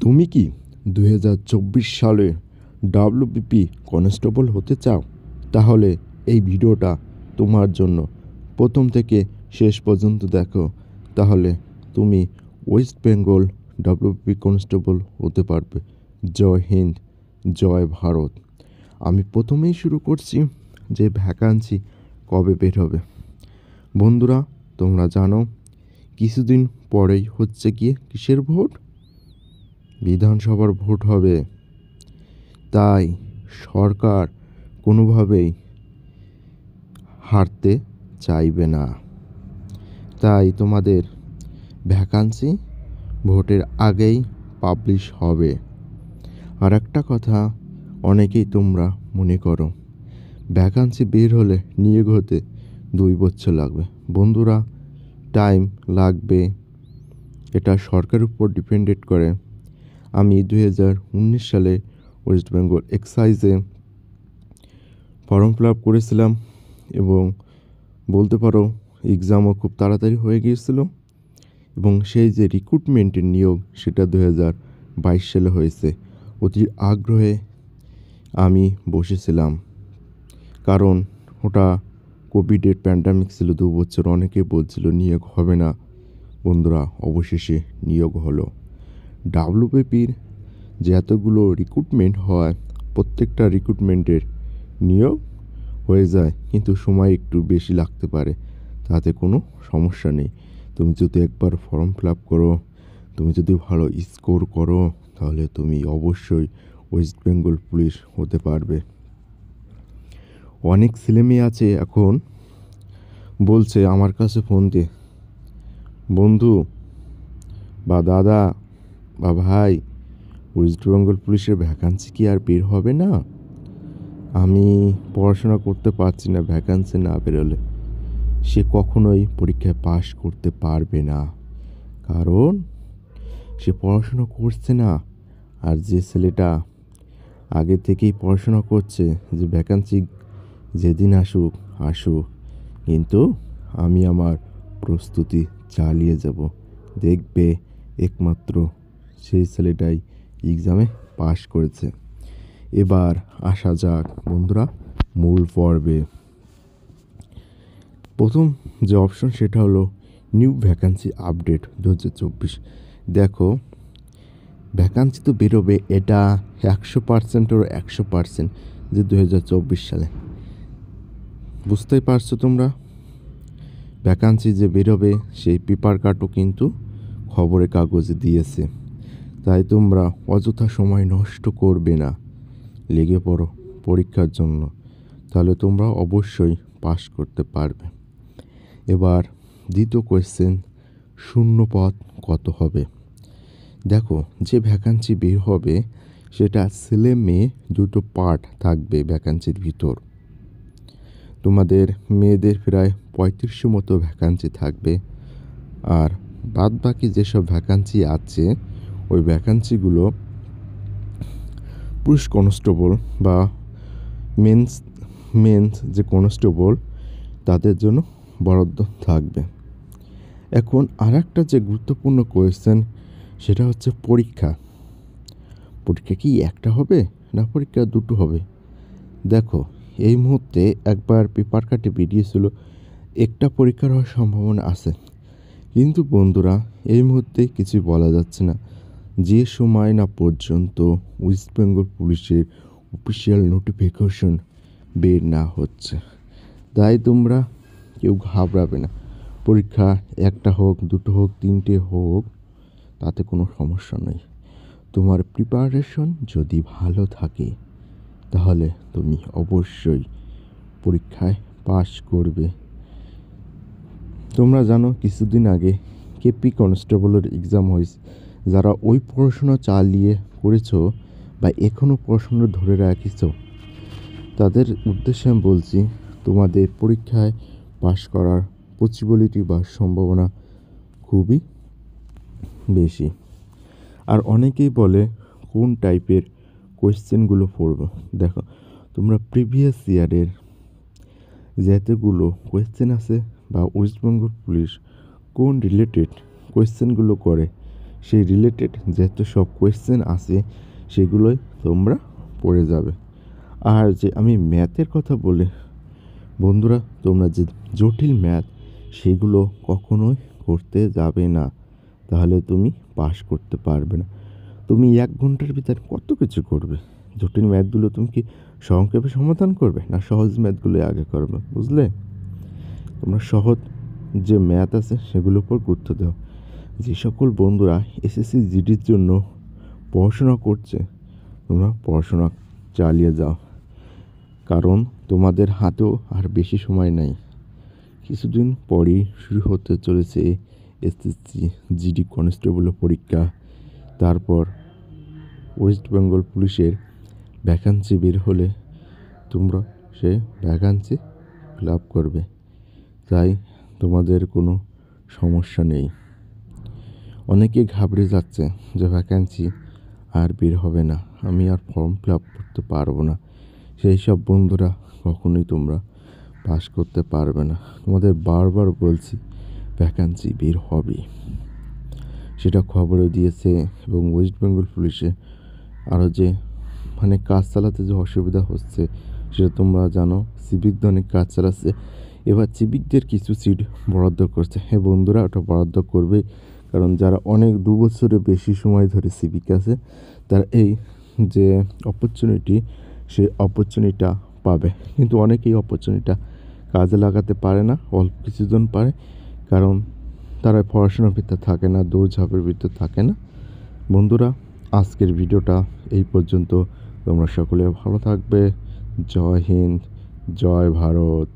তুমি কি 2024 সালে ডাব্লিউবিপি কনস্টেবল হতে চাও? তাহলে এই ভিডিওটা তোমার জন্য। প্রথম থেকে শেষ পর্যন্ত দেখো, তাহলে তুমি ওয়েস্ট বেঙ্গল ডাব্লিউবিপি কনস্টেবল হতে পারবে। জয় হিন্দ, জয় ভারত। আমি প্রথমেই শুরু করছি যে ভ্যাকান্সি কবে বের হবে। বন্ধুরা, তোমরা জানো কিছুদিন পরেই হচ্ছে গিয়ে কিসের ভোট? বিধানসভার ভোট হবে। তাই সরকার কোনোভাবেই হারতে চাইবে না। তাই তোমাদের ভ্যাকান্সি ভোটের আগেই পাবলিশ হবে। আর একটা কথা অনেকেই তোমরা মনে করো ভ্যাকান্সি বের হলে নিয়োগ হতে 2 বছর লাগবে। বন্ধুরা, টাইম লাগবে, এটা সরকারের উপর ডিপেন্ডেড করে। আমি 2019 সালে ওয়েস্ট বেঙ্গল এক্সাইজে ফর্ম ফিল আপ করেছিলাম এবং বলতে পারো এক্সামও খুব তাড়াতাড়ি হয়ে গিয়েছিল এবং সেই যে রিক্রুটমেন্টের নিয়োগ সেটা 2022 সালে হয়েছে। অতি আগ্রহে আমি বসেছিলাম, কারণ ওটা কোভিডের প্যান্ডামিক ছিল 2 বছর। অনেকে বলছিল নিয়োগ হবে না। বন্ধুরা, অবশেষে নিয়োগ হলো। ডাব্লিউবিপির যে এতগুলো রিক্রুটমেন্ট হয়, প্রত্যেকটা রিক্রুটমেন্টের নিয়োগ হয়ে যায়, কিন্তু সময় একটু বেশি লাগতে পারে। তাতে কোনো সমস্যা নেই। তুমি যদি একবার ফর্ম ফিল আপ করো, তুমি যদি ভালো স্কোর করো, তাহলে তুমি অবশ্যই ওয়েস্ট বেঙ্গল পুলিশ হতে পারবে। অনেক ছেলেমেয়ে আছে এখন বলছে আমার কাছে ফোন দিয়ে, বন্ধু বা দাদা বা ভাই, ওয়েস্ট বেঙ্গল পুলিশের ভ্যাকান্সি কি আর বের হবে না? আমি পড়াশোনা করতে পারছি না, ভ্যাকান্সি না বেরোলে। সে কখনোই পরীক্ষায় পাশ করতে পারবে না, কারণ সে পড়াশোনা করছে না। আর যে ছেলেটা আগে থেকেই পড়াশোনা করছে, যে ভ্যাকান্সি যেদিন আসুক আসুক, কিন্তু আমি আমার প্রস্তুতি চালিয়ে যাব। দেখবে একমাত্র সেই ছেলেটাই এক্সামে পাশ করেছে। এবার আসা যাক বন্ধুরা মূল পর্বে। প্রথম যে অপশন সেটা হলো নিউ ভ্যাকান্সি আপডেট 2024। দেখো, ভ্যাকান্সি তো বেরোবে, এটা 100% ওর 100% যে 2024 সালে। বুঝতেই পারছো তোমরা, ভ্যাকান্সি যে বেরোবে সেই পেপার কাটও কিন্তু খবরের কাগজে দিয়েছে। তাই তোমরা অযথা সময় নষ্ট করবে না, লেগে পড়ো পরীক্ষার জন্য, তাহলে তোমরা অবশ্যই পাস করতে পারবে। এবার দ্বিতীয় কোয়েশ্চেন, শূন্য পদ কত হবে? দেখো, যে ভ্যাকান্সি বের হবে সেটা ছেলে মেয়ে দুটো পার্ট থাকবে ভ্যাকান্সির ভিতর। তোমাদের মেয়েদের প্রায় 3500 মতো ভ্যাকান্সি থাকবে, আর বাদ বাকি যেসব ভ্যাকান্সি আছে ওই ভ্যাকান্সিগুলো পুলিশ কনস্টেবল বা মেন্স যে কনস্টেবল তাদের জন্য বরাদ্দ থাকবে। এখন আর একটা যে গুরুত্বপূর্ণ কোয়েশ্চেন সেটা হচ্ছে পরীক্ষা কি একটা হবে না পরীক্ষা দুটো হবে? দেখো, এই মুহূর্তে একবার পেপার কাটে বেরিয়েছিল একটা পরীক্ষার হওয়ার সম্ভাবনা আছে, কিন্তু বন্ধুরা এই মুহূর্তে কিছু বলা যাচ্ছে না, যে সময় না পর্যন্ত ওয়েস্ট বেঙ্গল পুলিশের অফিসিয়াল নোটিফিকেশন বের না হচ্ছে। তাই তোমরা কেউ ঘাবড়াবে না। পরীক্ষা একটা হোক, দুটো হোক, তিনটে হোক, তাতে কোনো সমস্যা নেই। তোমার প্রিপারেশন যদি ভালো থাকে তাহলে তুমি অবশ্যই পরীক্ষায় পাস করবে। তোমরা জানো কিছুদিন আগে কেপি কনস্টেবলের এক্সাম হয়েছে। যারা ওই পড়াশোনা চালিয়ে করেছো বা এখনও পড়াশোনা ধরে রাখিছো, তাদের উদ্দেশ্যে আমি বলছি, তোমাদের পরীক্ষায় পাস করার পসিবিলিটি বা সম্ভাবনা খুবই বেশি। আর অনেকেই বলে কোন টাইপের কোয়েশ্চেনগুলো পড়বো। দেখো, তোমরা প্রিভিয়াস ইয়ারের যেতগুলো কোয়েশ্চেন আছে বা ওয়েস্ট বেঙ্গল পুলিশ কোন রিলেটেড কোয়েশ্চেনগুলো করে সেই রিলেটেড যত সব কোয়েশ্চেন আছে সেগুলোই তোমরা পড়ে যাবে। আর যে আমি ম্যাথের কথা বলি, বন্ধুরা তোমরা যে জটিল ম্যাথ সেগুলো কখনোই করতে যাবে না, তাহলে তুমি পাস করতে পারবে না। তুমি 1 ঘন্টার ভিতরে কত কিছু করবে। জটিল ম্যাথগুলো তুমি কি সংক্ষেপে সমাধান করবে না সহজ ম্যাথগুলো আগে করবে, বুঝলে? তোমরা সহজ যে ম্যাথ আছে সেগুলোর উপর গুরুত্ব দাও। যে সকল বন্ধুরা এসএসসি জিডির জন্য পড়াশোনা করছে, তোমরা পড়াশোনা চালিয়ে যাও, কারণ তোমাদের হাতেও আর বেশি সময় নাই। কিছুদিন পরেই শুরু হতে চলেছে এসএসসি জিডি কনস্টেবল পরীক্ষা। তারপর ওয়েস্ট বেঙ্গল পুলিশের ভ্যাকান্সি বের হলে তোমরা সে ভ্যাকান্সি ফিল আপ করবে, তাই তোমাদের কোনো সমস্যা নেই। অনেকে ঘাবড়ে যাচ্ছে যে ভ্যাকান্সি আর বের হবে না, আমি আর ফর্ম ফিল আপ করতে পারবো না। সেই সব বন্ধুরা কখনোই তোমরা পাস করতে পারবে না। তোমাদের বারবার বলছি ভ্যাকান্সি বের হবে, সেটা খবরে দিয়েছে। এবং ওয়েস্ট বেঙ্গল পুলিশে আরও যে কাজ চালাতে যে অসুবিধা হচ্ছে সেটা তোমরা জানো। সিভিক অনেক কাজ চালাচ্ছে, এবার সিভিকদের কিছু সিট বরাদ্দ করছে। হ্যাঁ বন্ধুরা, ওটা বরাদ্দ করবে, কারণ যারা অনেক 2 বছরের বেশি সময় ধরে সিভিক আছে তারা এই যে অপরচুনিটি, সেই অপরচুনিটিটা পাবে। কিন্তু অনেকেই অপরচুনিটিটা কাজে লাগাতে পারে না, অল্প কিছুজন পারে, কারণ তারা পড়াশোনার ভিতরে থাকে না, দৌড়ঝাঁপের ভিতরে থাকে না। বন্ধুরা, আজকের ভিডিওটা এই পর্যন্ত। তোমরা সকলে ভালো থাকবে। জয় হিন্দ, জয় ভারত।